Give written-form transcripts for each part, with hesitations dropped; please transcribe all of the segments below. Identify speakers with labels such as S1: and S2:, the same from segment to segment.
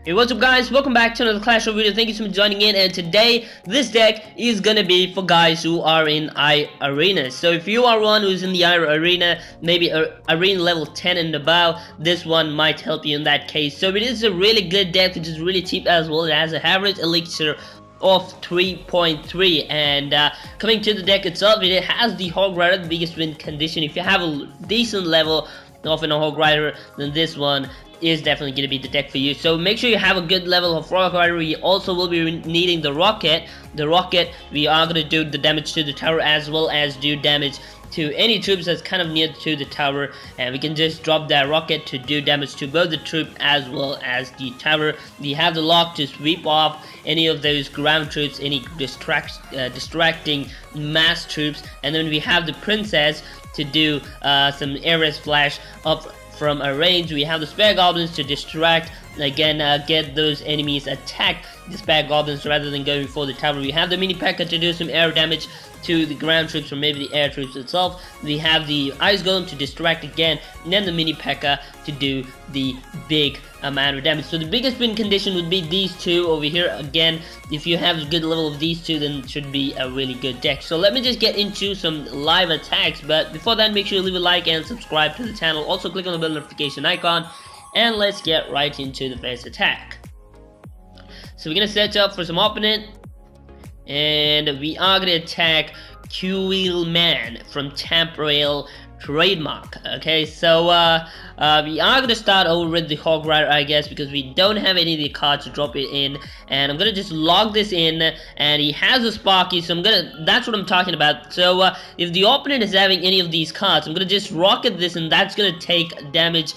S1: Hey, what's up guys, welcome back to another Clash Royale video. Thank you so much for joining in, and today this deck is gonna be for guys who are in arena. So if you are one who's in the arena, maybe arena level 10 and above, this one might help you in that case. So it is a really good deck which is really cheap as well. It has an average elixir of 3.3, and coming to the deck itself, it has the Hog Rider, the biggest win condition. If you have a decent level of a Hog Rider, then this one is definitely going to be the deck for you. So make sure you have a good level of Hog Rider. We also will be needing the rocket. We are going to do the damage to the tower as well as do damage to any troops that's kind of near to the tower, and we can just drop that rocket to do damage to both the troop as well as the tower. We have the lock to sweep off any of those ground troops, any distracting mass troops, and then we have the princess to do some Ayrus flash up from a range. We have the spare goblins to distract, again, get those enemies attack the spare goblins rather than going for the tower. We have the mini Pekka to do some air damage to the ground troops or maybe the air troops itself. We have the ice golem to distract again, and then the mini Pekka to do the big amount of damage. So the biggest win condition would be these two over here. Again, if you have a good level of these two, then it should be a really good deck. So let me just get into some live attacks, but before that, make sure you leave a like and subscribe to the channel. Also click on the bell notification icon, and let's get right into the first attack. So we're gonna set up for some opponent, and we are gonna attack Q-Wheel Man from Royale trademark. Okay, so we are gonna start over with the Hog Rider, I guess, because we don't have any of the cards to drop it in, and I'm gonna just log this in, and he has a Sparky, so that's what I'm talking about. So if the opponent is having any of these cards, I'm gonna just rocket this, and that's gonna take damage.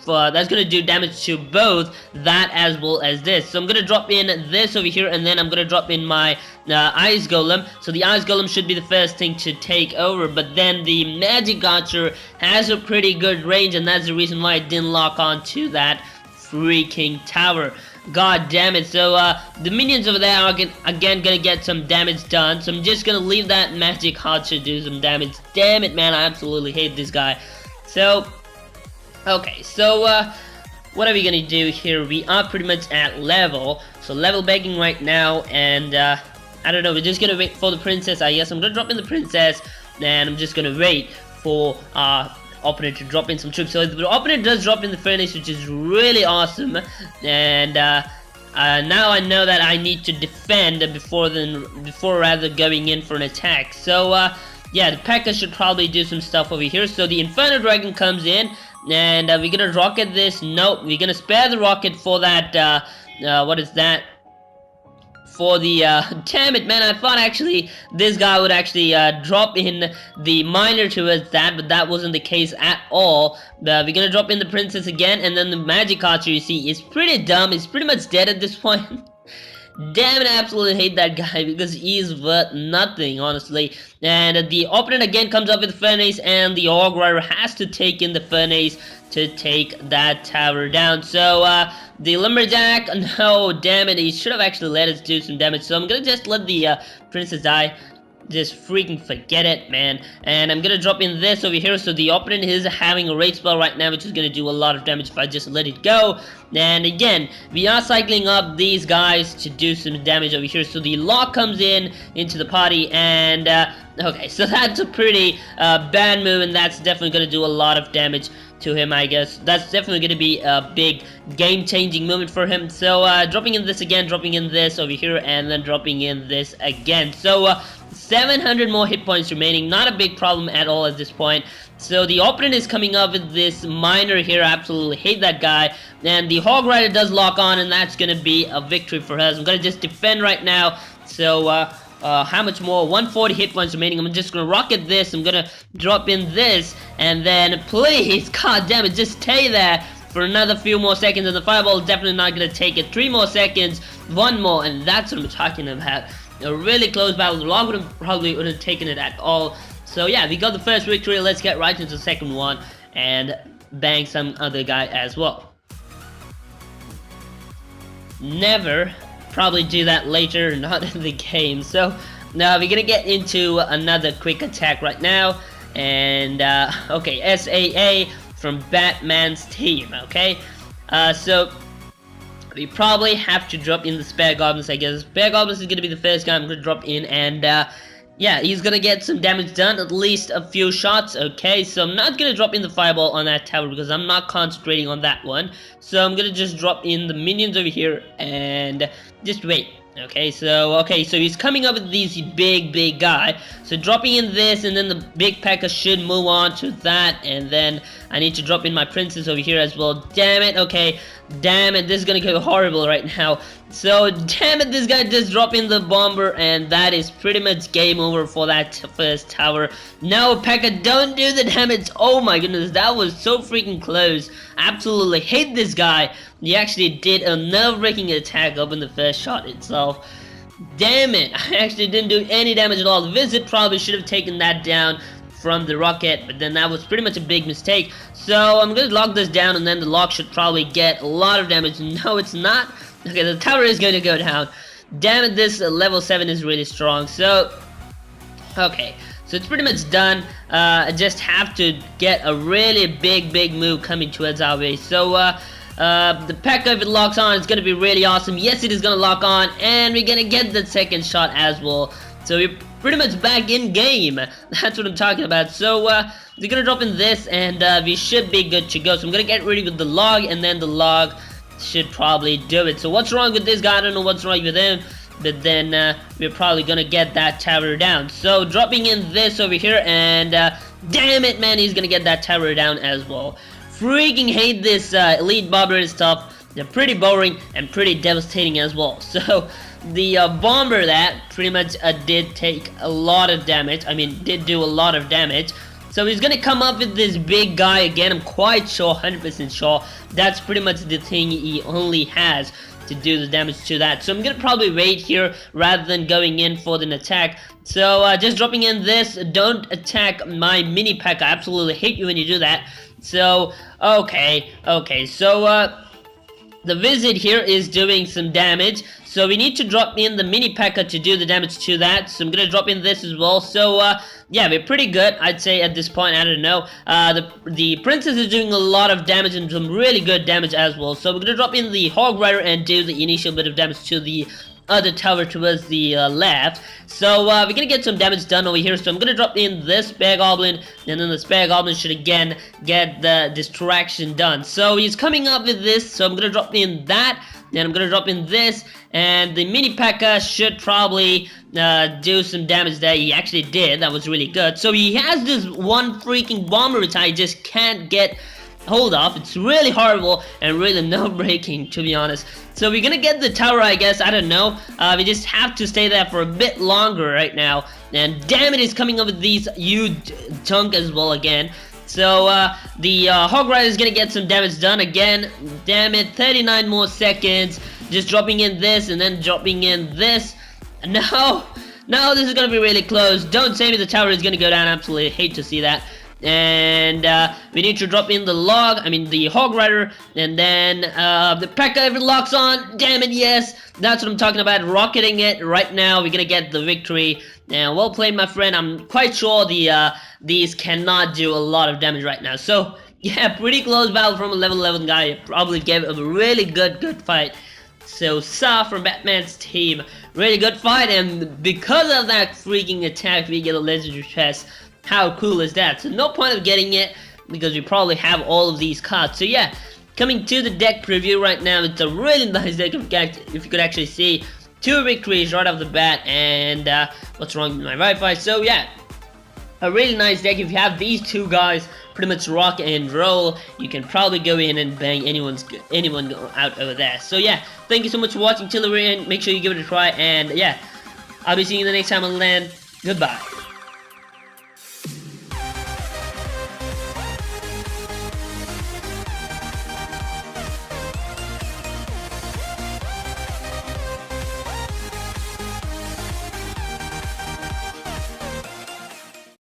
S1: That's gonna do damage to both that as well as this. So I'm gonna drop in this over here, and then I'm gonna drop in my ice golem. So the ice golem should be the first thing to take over, but then the magic archer has a pretty good range, and that's the reason why it didn't lock on to that freaking tower. God damn it. So the minions over there are again gonna get some damage done, so I'm just gonna leave that magic archer do some damage. Damn it, man, I absolutely hate this guy. So okay, so what are we gonna do here? We are pretty much at level, so level begging right now, and I don't know, we're just gonna wait for the princess. I guess I'm gonna drop in the princess, and I'm just gonna wait for opponent to drop in some troops. So the opponent does drop in the furnace, which is really awesome, and now I know that I need to defend before rather going in for an attack. So yeah, the Pekka should probably do some stuff over here. So the Inferno Dragon comes in, and we're gonna rocket this. Nope, we're gonna spare the rocket for that, what is that? For the, damn it, man, I thought actually this guy would actually drop in the miner towards that, but that wasn't the case at all. We're gonna drop in the princess again, and then the magic archer, you see, is pretty dumb. He's pretty much dead at this point. Damn it, I absolutely hate that guy because he's worth nothing, honestly. And the opponent again comes up with the furnace, and the Hog Rider has to take in the furnace to take that tower down. So the lumberjack, no, damn it, he should have actually let us do some damage. So I'm gonna just let the princess die. Just freaking forget it, man. And I'm gonna drop in this over here. So the opponent is having a rage spell right now, which is gonna do a lot of damage if I just let it go. And again, we are cycling up these guys to do some damage over here. So the lock comes into the party, and okay, so that's a pretty bad move, and that's definitely gonna do a lot of damage to him, I guess. That's definitely going to be a big game-changing moment for him. So dropping in this again, dropping in this over here, and then dropping in this again. So 700 more hit points remaining, not a big problem at all at this point. So the opponent is coming up with this miner here. I absolutely hate that guy, and the Hog Rider does lock on, and that's going to be a victory for us. I'm going to just defend right now. So how much more? 140 hit points remaining. I'm just gonna rocket this. I'm gonna drop in this, and then please, god damn it, just stay there for another few more seconds, and the fireball is definitely not gonna take it. 3 more seconds, 1 more, and that's what I'm talking about. A really close battle. The log probably wouldn't have taken it at all. So yeah, we got the first victory. Let's get right into the second one and bang some other guy as well. Never. Probably do that later, not in the game. So now we're gonna get into another quick attack right now, and okay, SAA from Batman's team. Okay, so we probably have to drop in the spare goblins, I guess. Spare goblins is gonna be the first guy I'm gonna drop in, and yeah, he's gonna get some damage done, at least a few shots. Okay, so I'm not gonna drop in the fireball on that tower because I'm not concentrating on that one. So I'm gonna just drop in the minions over here and just wait. Okay, so he's coming up with these big guy. So dropping in this, and then the big Pekka should move on to that, and then I need to drop in my princess over here as well. Damn it, okay. Damn it, this is gonna go horrible right now. So, damn it, this guy just dropped in the bomber, and that is pretty much game over for that first tower. No, Pekka, don't do the damage. Oh my goodness, that was so freaking close. Absolutely hate this guy. He actually did a nerve-wracking attack up in the first shot itself. Damn it, I actually didn't do any damage at all. The Visit probably should have taken that down from the rocket, but then that was pretty much a big mistake. So I'm gonna lock this down, and then the lock should probably get a lot of damage. No, it's not. Okay, the tower is gonna go down. Damn it, this level 7 is really strong. So, okay, so it's pretty much done. I just have to get a really big move coming towards our way. So, the Pekka, if it locks on, it's gonna be really awesome. Yes, it is gonna lock on, and we're gonna get the second shot as well. So we're pretty much back in game. That's what I'm talking about. So, we're gonna drop in this, and we should be good to go. So I'm gonna get ready with the log, and then the log should probably do it. So what's wrong with this guy? I don't know what's wrong with him, but then we're probably gonna get that tower down. So dropping in this over here, and damn it, man, he's gonna get that tower down as well. Freaking hate this elite bomber stuff. They're pretty boring and pretty devastating as well. So the bomber that pretty much did take a lot of damage. I mean, did do a lot of damage. So he's gonna come up with this big guy again. I'm quite sure, 100% sure. That's pretty much the thing he only has to do the damage to that. So I'm gonna probably wait here rather than going in for an attack. So just dropping in this. Don't attack my mini Pekka. I absolutely hate you when you do that. So okay. So the Visit here is doing some damage. So we need to drop in the mini Pekka to do the damage to that. So I'm gonna drop in this as well. So yeah, we're pretty good, I'd say, at this point. I don't know. The princess is doing a lot of damage and some really good damage as well. So we're gonna drop in the Hog Rider and do the initial bit of damage to the other tower towards the left. So we're gonna get some damage done over here. So I'm gonna drop in this spare goblin, and then the spare goblin should again get the distraction done. So he's coming up with this, so I'm gonna drop in that, then I'm gonna drop in this, and the mini Pekka should probably do some damage there. He actually did. That was really good. So he has this one freaking bomber which I just can't get hold of. It's really horrible and really nerve-breaking, to be honest. So we're gonna get the tower, I guess. I don't know. We just have to stay there for a bit longer right now. And damn it, he's coming up with these huge chunk as well again. So the Hog Rider is gonna get some damage done again. Damn it, 39 more seconds. Just dropping in this and then dropping in this. No, this is gonna be really close. Don't say me the tower is gonna go down. Absolutely hate to see that. And we need to drop in the the Hog Rider, and then the Pekka, if it locks on. Damn it, yes, that's what I'm talking about. Rocketing it right now. We're gonna get the victory. And well played, my friend. I'm quite sure these cannot do a lot of damage right now. So yeah, pretty close battle from a level 11 guy. Probably gave him a really good fight. So Sa from Batman's team, really good fight, and because of that freaking attack, we get a legendary chest. How cool is that? So no point of getting it because we probably have all of these cards. So yeah, coming to the deck preview right now. It's a really nice deck if you could actually see. 2 victories right off the bat, and what's wrong with my Wi-Fi? So yeah, a really nice deck. If you have these 2 guys, pretty much rock and roll, you can probably go in and bang anyone out over there. So yeah, thank you so much for watching till the end. Make sure you give it a try, and yeah, I'll be seeing you the next time on land. Goodbye.